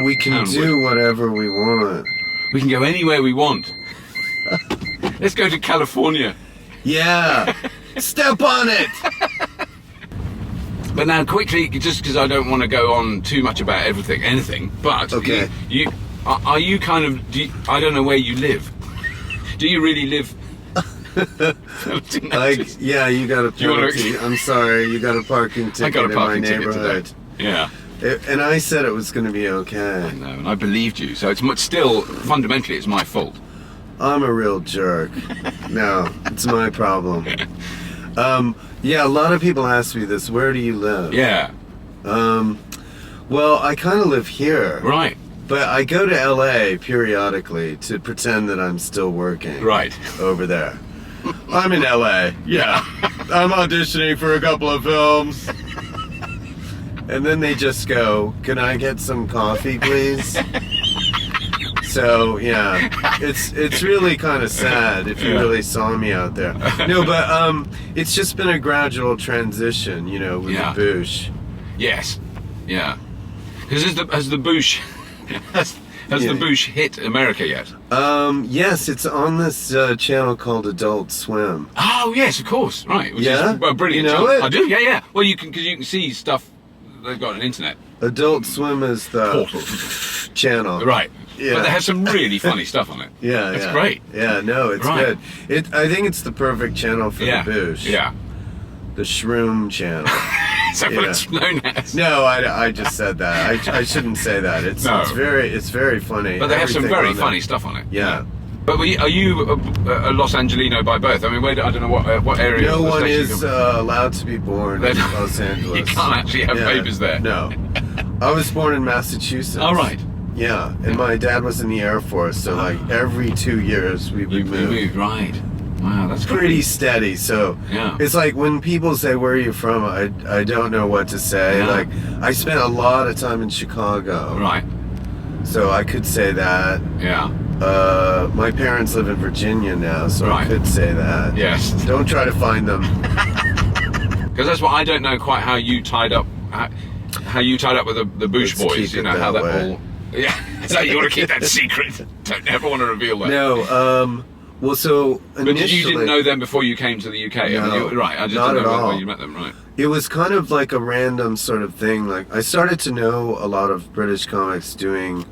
we can do whatever we want. We can go anywhere we want. Let's go to California. Yeah. Step on it. But now, quickly, just because I don't want to go on too much about anything. But okay, are you kind of? I don't know where you live. Do you really live? Yeah, you got a penalty. I'm sorry, you got a parking ticket in my neighborhood. Yeah. And I said it was going to be okay. I know, and I believed you. So it's still fundamentally it's my fault. I'm a real jerk. No, it's my problem. Yeah, a lot of people ask me this. Where do you live? Yeah. Well, I kind of live here. Right. But I go to LA periodically to pretend that I'm still working. Right. Over there. I'm in LA. Yeah. I'm auditioning for a couple of films. And then they just go, "Can I get some coffee, please?" So yeah, it's really kind of sad if you really saw me out there. No, but it's just been a gradual transition, you know, with the Boosh. Yes, yeah. Because has the Boosh the Boosh hit America yet? Yes, it's on this channel called Adult Swim. Oh yes, of course, right. Which is brilliant. You know it? I do. Yeah. Well, because you can see stuff they've got on the internet. Adult Swim is the channel, right? Yeah. But they have some really funny stuff on it. Yeah, it's great. Yeah, no, it's good. I think it's the perfect channel for the Boosh. Yeah. The Shroom channel. Is that what it's known as? No, I just said that. I shouldn't say that. It's very funny. But they have some very funny stuff on it. Yeah. But are you a Los Angelino by birth? I mean, I don't know what area. No one is allowed to be born in Los Angeles. You can't actually have papers there. No. I was born in Massachusetts. All right. Yeah, and my dad was in the Air Force, so like every 2 years we would move. You moved, right. Wow, that's pretty steady. So it's like when people say, "Where are you from?" I don't know what to say. Yeah. Like I spent a lot of time in Chicago. Right. So I could say that. Yeah. My parents live in Virginia now, so Right. I could say that. Yes. Don't try to find them. Because that's what I don't know quite how you tied up. How you tied up with the Boosh boys? You know how that all. Yeah. So you want to keep that secret. Don't ever want to reveal that. No. Well, so initially, but you didn't know them before you came to the UK. No, I mean, right. I just not didn't know at all. where you met them. Right. It was kind of like a random sort of thing. Like I started to know a lot of British comics doing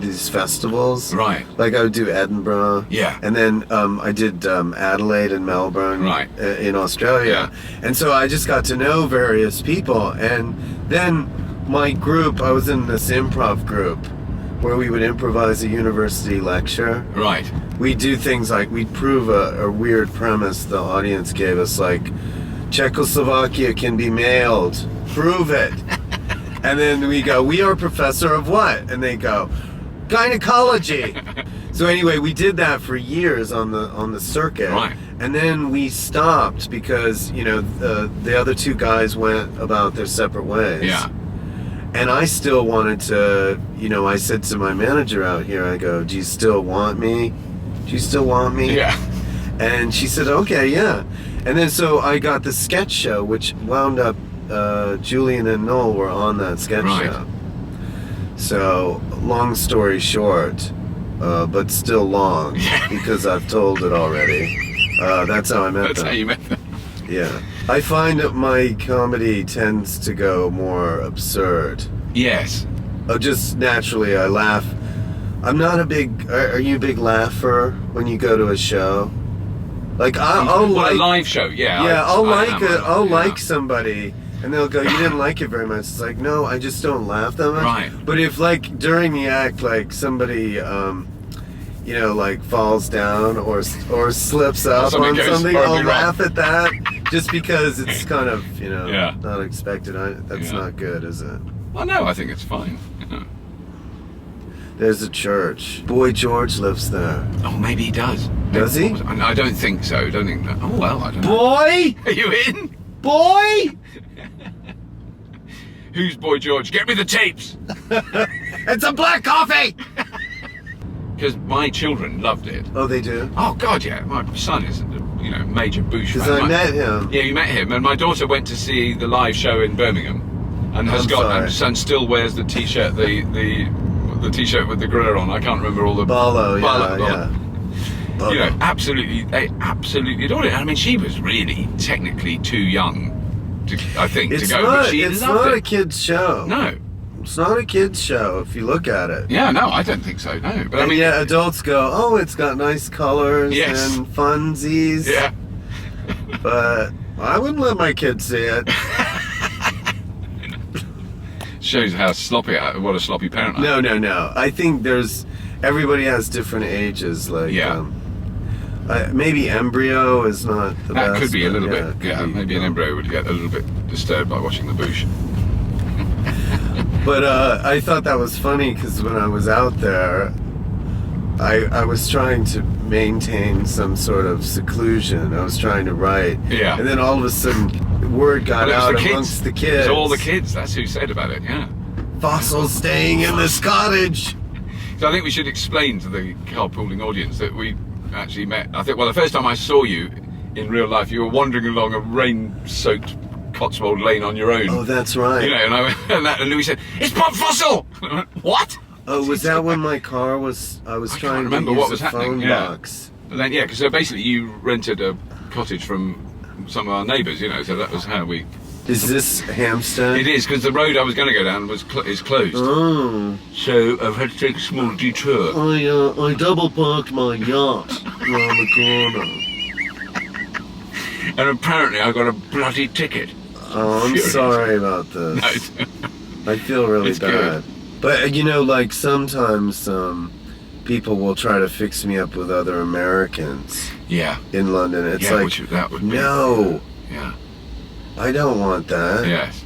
these festivals. Right. Like I would do Edinburgh. Yeah. And then I did Adelaide and Melbourne. Right. In Australia. Yeah. And so I just got to know various people. And then my group, I was in this improv group where we would improvise a university lecture. Right. We'd do things like we'd prove a weird premise the audience gave us, like Czechoslovakia can be mailed. Prove it. And then we go, "We are professor of what?" And they go, "Gynecology." So anyway, we did that for years on the circuit. Right. And then we stopped because, you know, the other two guys went about their separate ways. Yeah. And I still wanted to, you know, I said to my manager out here, I go, "Do you still want me? Do you still want me?" Yeah. And she said, "Okay, yeah." And then so I got the sketch show, which wound up, Julian and Noel were on that sketch show. So, long story short, but still long, because I've told it already. That's how I met them. That's how you met them. Yeah. I find that my comedy tends to go more absurd. Yes. Just naturally, I laugh. I'm not a big... Are you a big laugher when you go to a show? Like, I'll like... a live show, yeah. Yeah, I'll like somebody, and they'll go, "You didn't like it very much." It's like, no, I just don't laugh that much. Right. But if, like, during the act, like, somebody... you know, like falls down or slips up on something, I'll laugh at that just because it's kind of, you know, not expected. That's not good, is it? Well, no, I think it's fine. You know. There's a church. Boy George lives there. Oh, maybe he does. Does he? I don't think so. Don't think that. Oh, well, I don't know. Boy! Are you in? Boy! Who's Boy George? Get me the tapes! It's a black coffee! Because my children loved it. Oh, they do? Oh, God, yeah. My son is, you know, major Boosh fan. Because I met him. Yeah, you met him. And my daughter went to see the live show in Birmingham. and has I'm got sorry. and still wears the t-shirt, the t-shirt with the gorilla on. I can't remember all the Bolo, Bolo. yeah. You know, they absolutely adored it. I mean, she was really technically too young, I think, to go, but she it's loved not it. a kid's show. No. It's not a kid's show if you look at it. Yeah, no, I don't think so. No, but I And mean, yeah, adults go, oh, it's got nice colors Yes. and funsies. yeah. But I wouldn't let my kids see it. Shows how sloppy, what a sloppy parent I am. No. I think everybody has different ages. Like, Yeah. maybe embryo is not the best. That could be a little but bit. Yeah, maybe an embryo would get a little bit disturbed by watching the Boosh. But I thought that was funny because when I was out there, I was trying to maintain some sort of seclusion. I was trying to write. Yeah. And then all of a sudden, word got Well, out it was amongst the It kids. was all the kids. That's who said about it. Yeah. Fossils staying in this cottage. So I think we should explain to the carpooling audience that we actually met. I think, well, the first time I saw you in real life, you were wandering along a rain-soaked Cotswold lane on your own. Oh, that's right. You know, and I went, and Louis said, "It's Bob Fossil." I went, "What?" Oh, was that when my car was? I was I trying can't remember to use what was a happening. phone Yeah. box. And then yeah, because so basically you rented a cottage from some of our neighbours. You know, so that was how we. Is this Hampstead? It is because the road I was going to go down is closed. Oh. So I've had to take a small detour. I double parked my yacht around the corner. And apparently I got a bloody ticket. Oh, I'm Furious. sorry about this. No, I feel really It's bad. good. But you know, like sometimes people will try to fix me up with other Americans yeah. in London. It's Yeah, like, that would be. no, Yeah. I don't want that. Yes.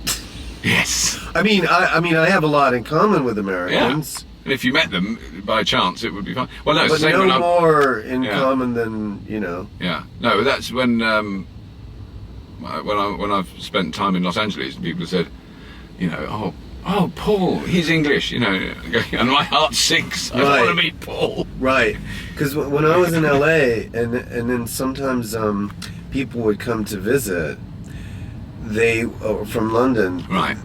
Yes. I mean, I have a lot in common with Americans, And if you met them by chance, it would be fine. Well, no, it's but the same no when more in Yeah. common than Yeah. No, that's when I've spent time in Los Angeles, and people have said, you know, oh, Paul, he's English, you know, and my heart sinks. I Right. don't want to meet Paul. Right, because when I was in LA, and then sometimes people would come to visit. From London. Right.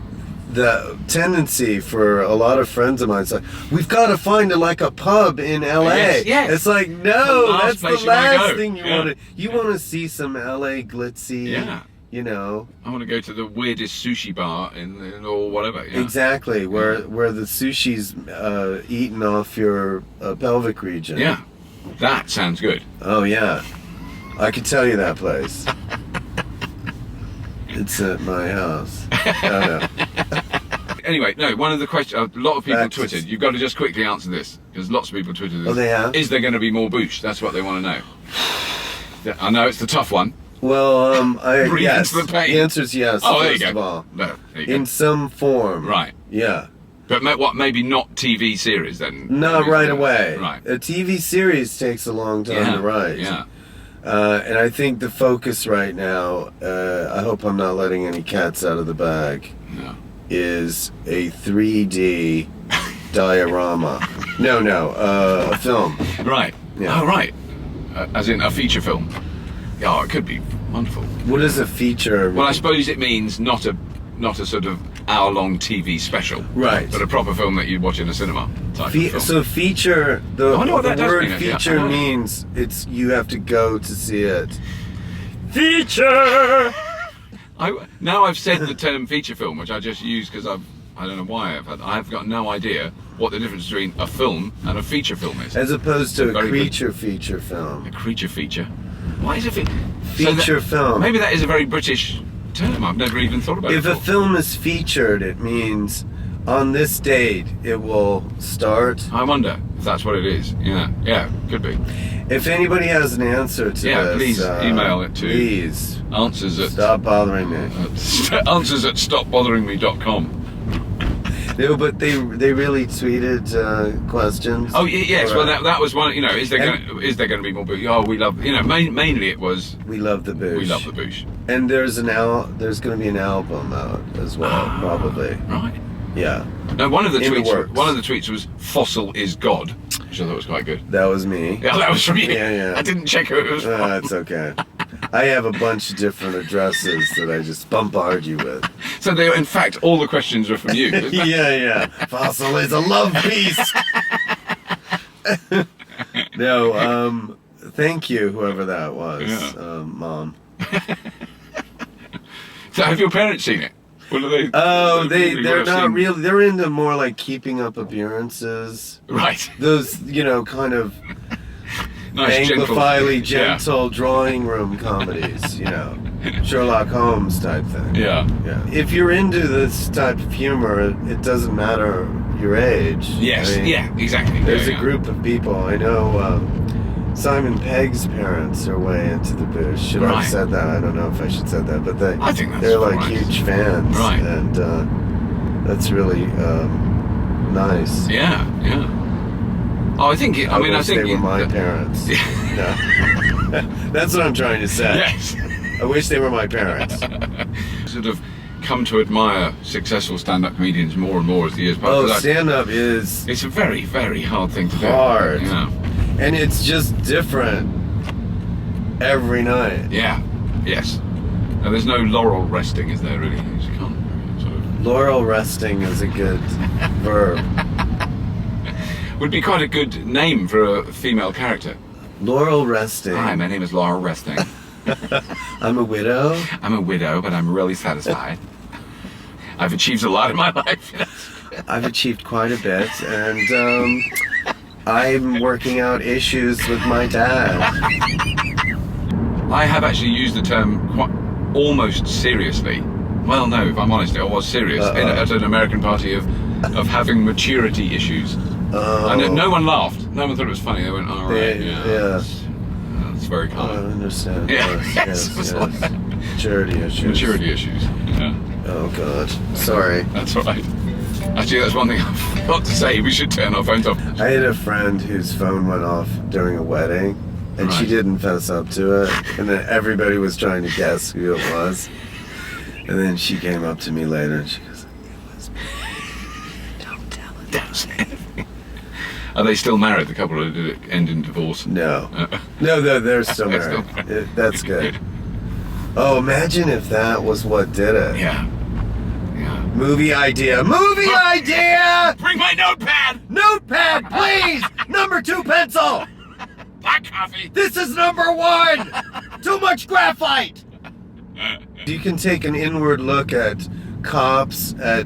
The tendency for a lot of friends of mine is like, we've got to find a pub in LA. Yes. It's like, The no, last that's place the you wanna last go. thing you Yeah. want to. You want to see some LA glitzy. Yeah. You know. I want to go to the weirdest sushi bar in or whatever. Yeah. Exactly, where the sushi's eaten off your pelvic region. Yeah. That sounds good. Oh yeah, I could tell you that place. It's at my house. Oh, no. Anyway, no, one of the questions, a lot of people Back to- tweeted, you've got to just quickly answer this, because lots of people tweeted this. Oh, they have? Is there going to be more Boosh? That's what they want to know. Yeah, I know, it's the tough one. Well, Breathe yes. into the pain. The answer is yes. Oh, there first you of go. all. No, there you go. In some form. Right. Yeah. But maybe not TV series then? Not right away. Right. A TV series takes a long time to write. Yeah. And I think the focus right now, I hope I'm not letting any cats out of the bag, No. is a 3D diorama. A film. Right. Yeah. Oh, right. As in a feature film. Oh, it could be wonderful. What is a feature? Well, I suppose it means not a sort of hour-long TV special. Right. But a proper film that you'd watch in a cinema type of film. So feature, the I wonder what that does word mean, actually. feature I know. means you have to go to see it. Feature! Now I've said the term feature film, which I just use because I don't know why I've got no idea what the difference between a film and a feature film is. As opposed to a Very good. creature feature film. A creature feature. Why is it Feature film. Maybe that is a very British term. I've never even thought about it If a before. film is featured, it means on this date it will start. I wonder if that's what it is. Yeah, could be. If anybody has an answer to Yeah, this, please email it to- Please Answers at stop bothering me. answers at stopbotheringme.com. No, but they really tweeted questions. Oh yes, Or, well that was one. You know, is there And- going to be more Boosh? Oh, we love. You know, mainly it was we love the Boosh. we love the Boosh. And there's going to be an album out as well, probably. Right. Yeah, No, one of the In the tweets. works. One of the tweets was "Fossil is God," which I thought was quite good. that was me. Yeah, that was from you. Yeah. I didn't check who it was from. It's okay. I have a bunch of different addresses that I just bombard you with. So they, in fact, all the questions are from you. Isn't it? Yeah. Fossil is a love piece. No, thank you, whoever that was, Mom. So have your parents seen it? What are they? Oh, they're not really. They're into more like keeping up appearances. Right. Those, kind of Nice, amplifyingly gentle drawing room comedies, Sherlock Holmes type thing. Yeah. If you're into this type of humor, it doesn't matter your age. Yes. Exactly. There's a group of people. I know Simon Pegg's parents are way into the Boosh. Should I have said that? I don't know if I should have said that, but I think they're like right. huge fans. Right. And that's really nice. Yeah. Oh, I think. I wish they were my parents. No. That's what I'm trying to say. Yes. I wish they were my parents. Sort of come to admire successful stand-up comedians more and more as the years pass. Oh, stand-up is It's a very, very hard thing to do. hard. Yeah. And it's just different every night. Yeah. Yes. And there's no laurel resting, is there? Really, you just can't sort of. Laurel resting is a good verb. Would be quite a good name for a female character. Laurel resting. Hi, my name is Laurel Resting. I'm a widow. I'm a widow, but I'm really satisfied. I've achieved a lot in my life. I've achieved quite a bit, and I'm working out issues with my dad. I have actually used the term almost seriously. Well, no, if I'm honest, I was serious at an American party of having maturity issues. And no one laughed. No one thought it was funny. They went, all right, that's very I common. understand. Yeah. Yes. Maturity issues. Maturity issues. Yeah. Oh, God. Sorry. That's all right. Actually, that's one thing I forgot to say. We should turn our phones off. I had a friend whose phone went off during a wedding, and she didn't fess up to it, and then everybody was trying to guess who it was. And then she came up to me later, and she goes, "It was me. Don't tell it." Don't say anything. Are they still married, the couple, or did it end in divorce? No. No, they're still married. That's good. Oh, imagine if that was what did it. Yeah. Movie idea. Movie idea! Bring my notepad! Notepad, please! Number 2 pencil! Black coffee! This is number 1! Too much graphite! You can take an inward look at cops, at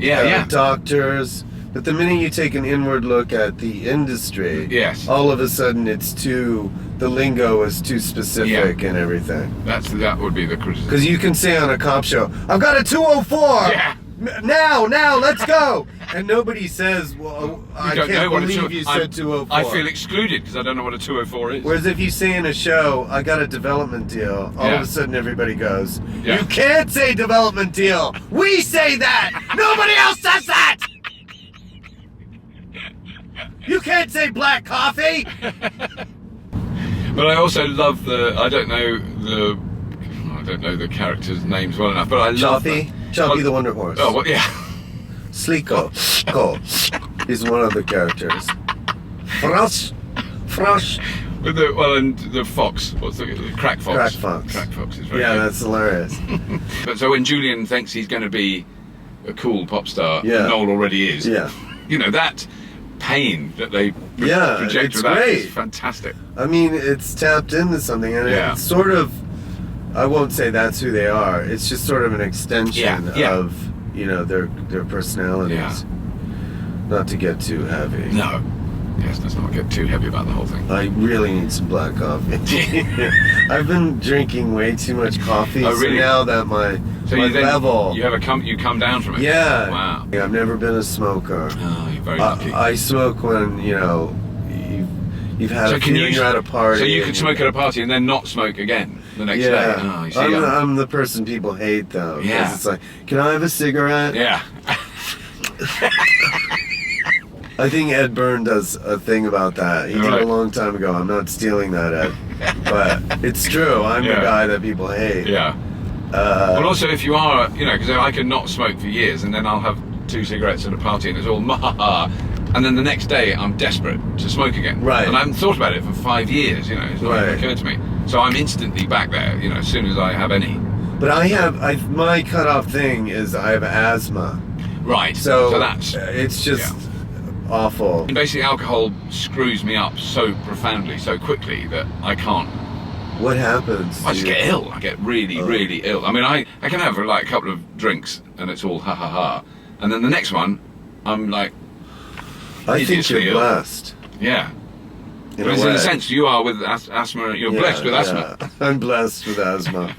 doctors, but the minute you take an inward look at the industry, all of a sudden the lingo is too specific and everything. That would be the criticism. Because you can say on a cop show, "I've got a 204! Yeah. Now, let's go!" And nobody says, "Well, I can't believe you said 204. I feel excluded because I don't know what a 204 is. Whereas if you say in a show, "I got a development deal," all of a sudden everybody goes, "You can't say development deal! We say that! Nobody else says that! You can't say black coffee!" But I also love I don't know the characters' names well enough, but I love Choppy the Wonder Horse. Oh, well, yeah. Slicko. He's one of the characters. Frosh. With and the fox. What's the Crack Fox? Crack Fox. Crack Fox is very good. That's hilarious. But so when Julian thinks he's going to be a cool pop star, Noel already is. Yeah. That pain that they project it's with that great. is fantastic. I mean, it's tapped into something, and it's sort of, I won't say that's who they are, it's just sort of an extension of, their personalities. Yeah. Not to get too heavy. No. Yes, let's not get too heavy about the whole thing. I really need some black coffee. I've been drinking way too much coffee, so now that my level... You come down from it? Yeah. Wow. I've never been a smoker. Oh, you're very lucky. I smoke when, you've had a few and you're at a party. So you could smoke at a party and then not smoke again the next day? Oh, you see, I'm the person people hate, though. Yeah. It's like, can I have a cigarette? Yeah. I think Ed Byrne does a thing about that. He did a long time ago. I'm not stealing that, Ed. But it's true. I'm the guy that people hate. Yeah. Well, also, if you are, because I can not smoke for years, and then I'll have 2 cigarettes at a party, and it's all maha, and then the next day I'm desperate to smoke again. Right. And I haven't thought about it for 5 years. It's not even occurred to me. So I'm instantly back there, you know, as soon as I have any. But my cutoff thing is I have asthma. Right. So that's it's just awful. And basically, alcohol screws me up so profoundly, so quickly that I can't. What happens? I just get ill. I get really, really ill. I mean, I can have like a couple of drinks and it's all ha ha ha, and then the next one, I'm like. I think hideously you're ill. blessed. Yeah. In Because a in way. a sense, you are with asthma. You're blessed with asthma. Yeah. I'm blessed with asthma.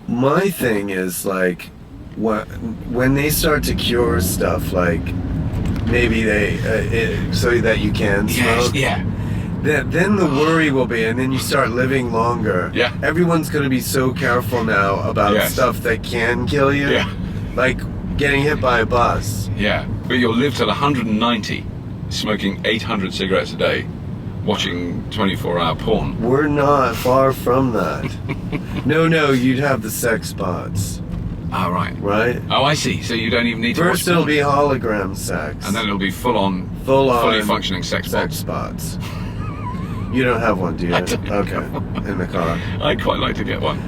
My thing is like, when they start to cure stuff, like maybe so that you can Yes. smoke. Yeah. Then the worry will be, and then you start living longer. Yeah. Everyone's going to be so careful now about Yes. stuff that can kill you. Yeah. Like getting hit by a bus. Yeah. But you'll live till 190, smoking 800 cigarettes a day, watching 24-hour porn. We're not far from that. No, you'd have the sex spots, Oh, right. right? Oh, I see. So you don't even need to First watch it'll porn. be hologram sex. And then it'll be full-on, Full-on fully functioning sex box. spots. You don't have one, do you? I don't Okay. In the car. I'd quite like to get one.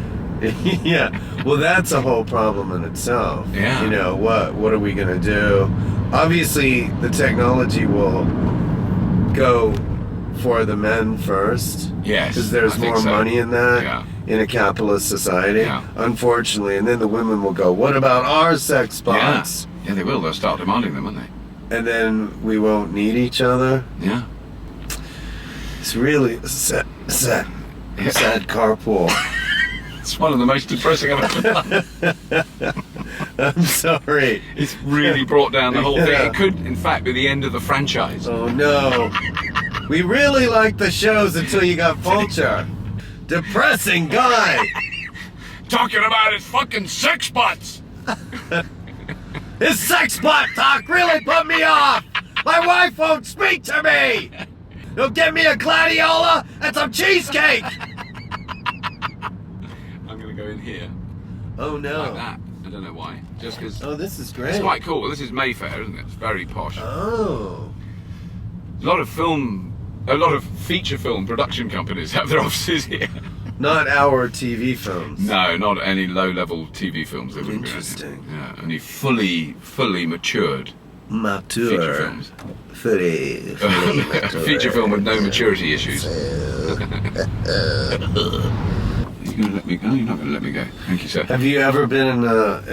Yeah. Well, that's a whole problem in itself. Yeah. You know, what are we going to do? Obviously, the technology will go for the men first. Yes. Because there's I think more so. money in that. Yeah. In a capitalist society. Yeah. Unfortunately. And then the women will go, what about our sex spots? Yeah, they will. They'll start demanding them, won't they? And then we won't need each other. Yeah. It's really a sad carpool. It's one of the most depressing I've ever done. I'm sorry. It's really brought down the whole Yeah. thing. It could, in fact, be the end of the franchise. Oh no. We really liked the shows until you got Fulcher. Depressing guy. Talking about his fucking sex butts. His sex butt talk really put me off. My wife won't speak to me. He'll give me a gladiola and some cheesecake. I'm going to go in here. Oh no. Like that. I don't know why. Just because Oh, this is great. it's quite cool. This is Mayfair, isn't it? It's very posh. Oh. A lot of feature film production companies have their offices here. Not our TV films. No, not any low-level TV films. They wouldn't be Interesting. anything. Yeah, only fully matured Mature. feature films. Fully mature. Feature film with no maturity issues. Are you going to let me go? You're not going to let me go. Thank you, sir. Have you ever been in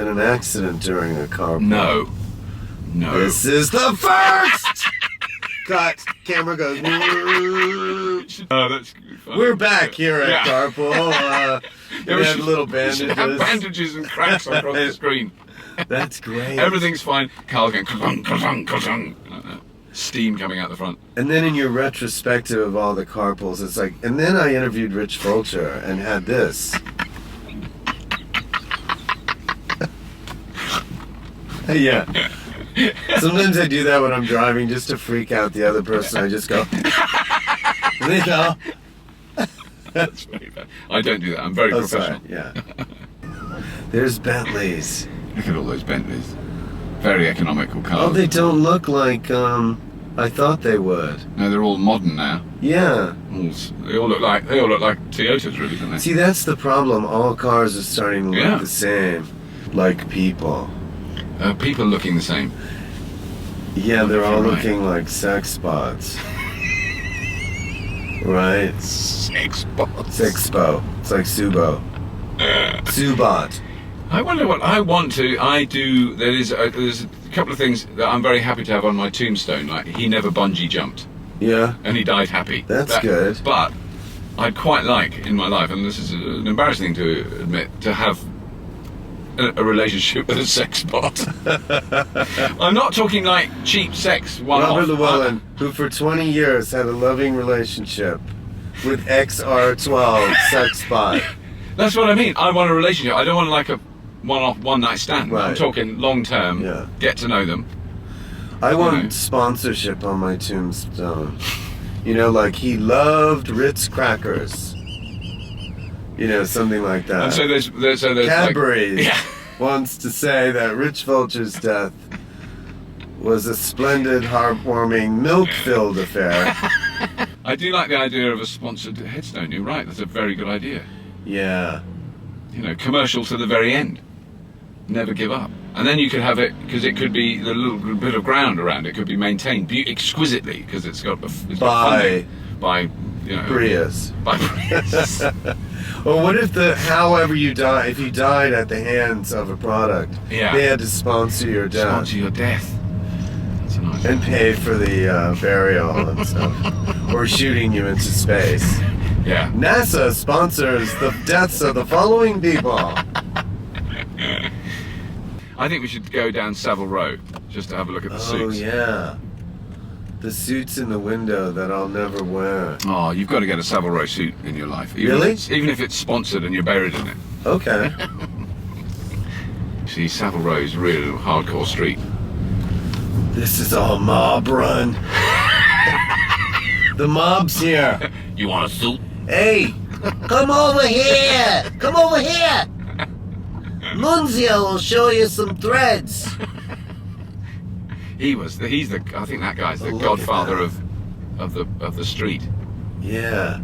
an accident during a car? No. No. This is the first. Cut. Camera goes. Oh, that's funny. We're back here at Yeah. Carpool. Yeah, We have little we should have bandages. bandages and cracks across the screen. That's great. Everything's fine. Carl's going ka-dung, ka-dung, ka-dung, like that. Steam coming out the front. And then in your retrospective of all the carpools, it's like, and then I interviewed Rich Fulcher and had this. Yeah. Sometimes I do that when I'm driving just to freak out the other person. I just go, you know. That's very bad. I don't do that. I'm very Oh, professional. sorry. Yeah. There's Bentleys. Look at all those Bentleys. Very economical cars. Oh, they don't look like I thought they would. No, they're all modern now. Yeah. They all look like Toyotas, really, don't they? See, that's the problem. All cars are starting to look Yeah. the same, like people. People looking the same. Yeah, they're all Right. looking like sex bots. Right? Sex bots. Sexpo. It's like Subo. Subot. I wonder what I want to. I do. There's a couple of things that I'm very happy to have on my tombstone. Like he never bungee jumped, Yeah. and he died happy. That's good. But I'd quite like in my life, and this is an embarrassing thing to admit, to have a relationship with a sex bot. I'm not talking like cheap sex one-off. Robert Llewellyn, who for 20 years had a loving relationship with XR12 sex bot. That's what I mean. I want a relationship. I don't want like a one-off, one-night stand. I'm Right. talking long-term. Yeah. Get to know them. I know. want sponsorship on my tombstone. You know, like he loved Ritz crackers. You know, something like that. And so there's Cadbury's Like, yeah. wants to say that Rich Fulcher's death was a splendid, heartwarming, milk-filled affair. I I do like the idea of a sponsored headstone. You're right. That's a very good idea. Yeah. Commercial to the very end. Never give up. And then you could have it, because it could be the little bit of ground around it could be maintained exquisitely, because it's got funding by Prius. By Prius. Well, what if if you died at the hands of a product, they had to sponsor your death. Sponsor your death. That's a nice and pay for the burial and stuff, or shooting you into space. Yeah. NASA sponsors the deaths of the following people. I think we should go down Savile Row just to have a look at the suits. Oh yeah, the suits in the window that I'll never wear. Oh, you've got to get a Savile Row suit in your life. Really? Even if it's sponsored and you're buried in it. Okay. See, Savile Row is really a hardcore street. This is all mob run. The mob's here. You want a suit? Hey, come over here. Come over here. Nunzio will show you some threads. I think that guy's the godfather of the street. Yeah.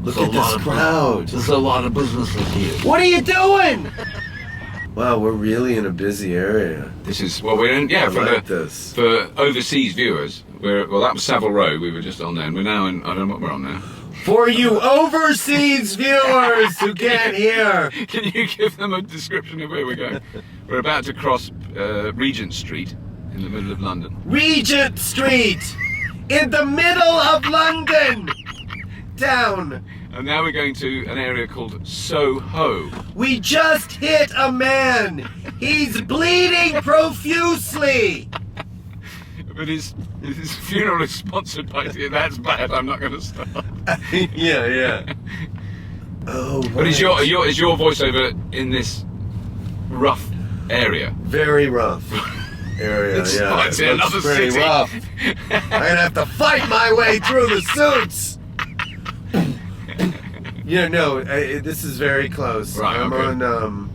Look at this crowd. There's a lot of businesses here. What are you doing? Wow, we're really in a busy area. This is we're in. Yeah, this. For overseas viewers, that was Savile Row. We were just on there, and we're now in. I don't know what we're on now. For you overseas viewers who can't hear. Can you give them a description of where we're going? We're about to cross Regent Street in the middle of London. Regent Street! In the middle of London! Down. And now we're going to an area called Soho. We just hit a man! He's bleeding profusely! But his funeral is sponsored by... That's bad, I'm not going to start. Yeah. Oh, But is your voiceover in this rough area? Very rough area, It's yeah. like It looks another pretty city. rough. I'm gonna have to fight my way through the suits! This is very close. Right, I'm okay. on,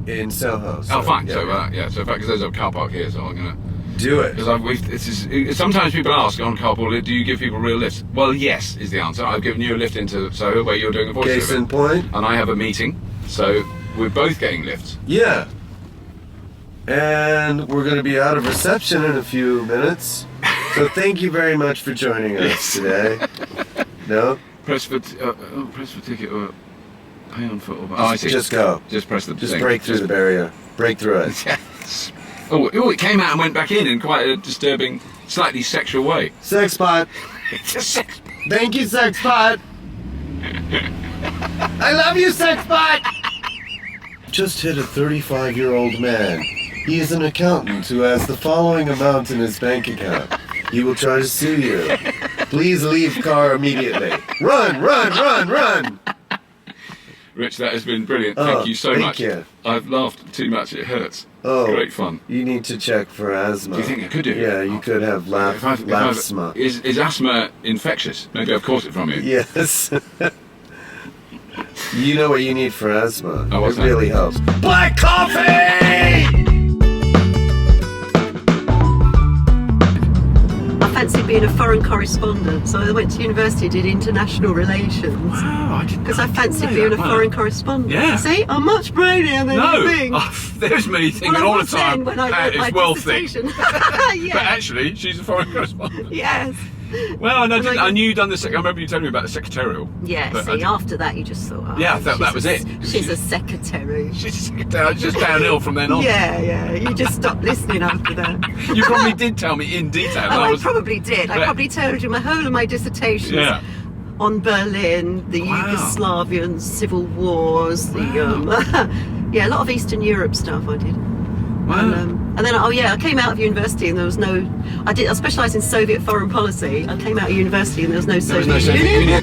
in Soho. Oh, fine. Yeah, So in fact, because there's a car park here, so I'm going to... do it. Because sometimes people ask on Carpool, do you give people real lifts? Well, yes, is the answer. I've given you a lift into Soho where you're doing a Case in voiceover. point. And I have a meeting, so we're both getting lifts. Yeah. And we're going to be out of reception in a few minutes. So thank you very much for joining us today. No? Press for ticket or pay on foot. Or I see. Just go. Just press the Just thing. break through the barrier. Break through it. Yes. Oh, it came out and went back in quite a disturbing, slightly sexual way. Sex spot. It's a sex. Thank you, sex spot. I love you, sex spot. Just hit a 35-year-old man. He is an accountant who has the following amount in his bank account. He will try to sue you. Please leave car immediately. Run, run, run, run. Rich, that has been brilliant. Thank you so much. Thank you. I've laughed too much. It hurts. Oh, great fun. You need to check for asthma. Do you think I could do? Yeah, you could have asthma. Is asthma infectious? Maybe I've caught it from you. Yes. You know what you need for asthma. Oh, what's it that? really helps. Black coffee! I fancied being a foreign correspondent, so I went to university, did international relations. Wow, I didn't. Because I fancied being a foreign correspondent. Yeah. See, I'm much brainier than you think. Oh, there's me thinking Well, I all the was then time. when I Pat wrote my is wealthy. dissertation. But Yeah. actually, she's a foreign correspondent. Yes. Well, I knew you'd done the. I remember you telling me about the secretarial. Yeah, But see, after that you just thought, oh, Yeah, I thought that was it. She's a secretary. She's a secretary. Just downhill from then on. Yeah, you just stopped listening after that. You probably did tell me in detail. Oh, I probably did. I But- probably told you my whole of my dissertations Yeah. on Berlin, the Wow. Yugoslavian civil wars, the yeah, a lot of Eastern Europe stuff I did. Wow. And then I came out of university and there was no. I specialised in Soviet foreign policy. I came out of university and there was no Soviet Union.